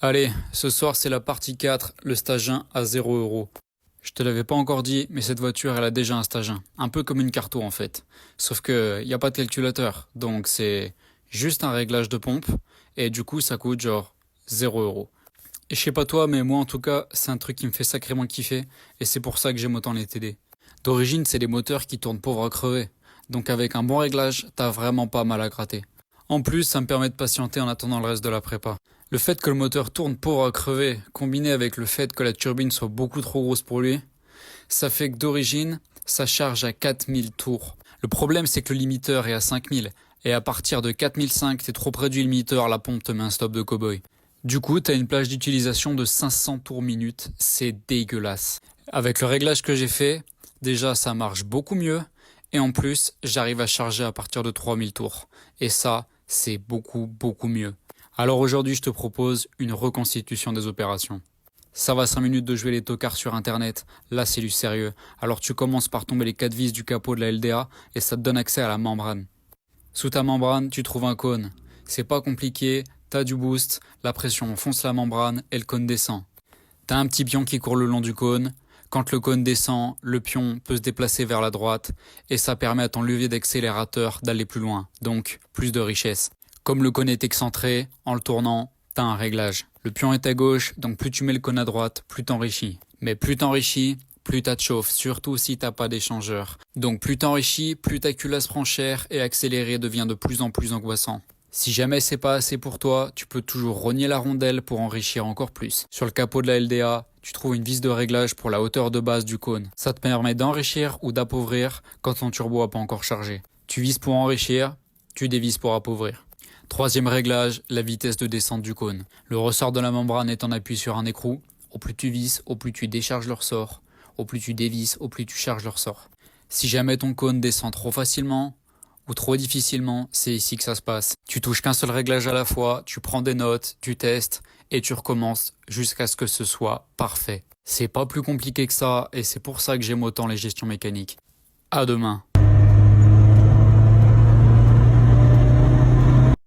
Allez, ce soir c'est la partie 4, le stage 1 à 0 €. Je te l'avais pas encore dit, mais cette voiture elle a déjà un stage 1. Un peu comme une carto en fait. Sauf que y a pas de calculateur, donc c'est juste un réglage de pompe, et du coup ça coûte genre 0 €. Et je sais pas toi, mais moi en tout cas, c'est un truc qui me fait sacrément kiffer, et c'est pour ça que j'aime autant les TD. D'origine, c'est des moteurs qui tournent pauvre à crever, donc avec un bon réglage, t'as vraiment pas mal à gratter. En plus, ça me permet de patienter en attendant le reste de la prépa. Le fait que le moteur tourne pauvre à crever, combiné avec le fait que la turbine soit beaucoup trop grosse pour lui, ça fait que d'origine, ça charge à 4000 tours. Le problème, c'est que le limiteur est à 5000, et à partir de 4005, t'es trop près du limiteur, la pompe te met un stop de cow-boy. Du coup, t'as une plage d'utilisation de 500 tours minute, c'est dégueulasse. Avec le réglage que j'ai fait, déjà ça marche beaucoup mieux, et en plus, j'arrive à charger à partir de 3000 tours. Et ça, c'est beaucoup mieux. Alors aujourd'hui, je te propose une reconstitution des opérations. Ça va 5 minutes de jouer les tocards sur internet, là c'est du sérieux. Alors tu commences par tomber les 4 vis du capot de la LDA et ça te donne accès à la membrane. Sous ta membrane, tu trouves un cône. C'est pas compliqué, t'as du boost, la pression enfonce la membrane et le cône descend. T'as un petit pion qui court le long du cône. Quand le cône descend, le pion peut se déplacer vers la droite et ça permet à ton levier d'accélérateur d'aller plus loin, donc plus de richesse. Comme le cône est excentré, en le tournant, t'as un réglage. Le pion est à gauche, donc plus tu mets le cône à droite, plus t'enrichis. Mais plus t'enrichis, plus t'as de chauffe, surtout si t'as pas d'échangeur. Donc plus t'enrichis, plus ta culasse prend cher et accélérer devient de plus en plus angoissant. Si jamais c'est pas assez pour toi, tu peux toujours rogner la rondelle pour enrichir encore plus. Sur le capot de la LDA, tu trouves une vis de réglage pour la hauteur de base du cône. Ça te permet d'enrichir ou d'appauvrir quand ton turbo a pas encore chargé. Tu vises pour enrichir, tu dévises pour appauvrir. Troisième réglage, la vitesse de descente du cône. Le ressort de la membrane est en appui sur un écrou. Au plus tu vises, au plus tu décharges le ressort. Au plus tu dévises, au plus tu charges le ressort. Si jamais ton cône descend trop facilement ou trop difficilement, c'est ici que ça se passe. Tu touches qu'un seul réglage à la fois, tu prends des notes, tu testes et tu recommences jusqu'à ce que ce soit parfait. C'est pas plus compliqué que ça et c'est pour ça que j'aime autant les gestions mécaniques. À demain.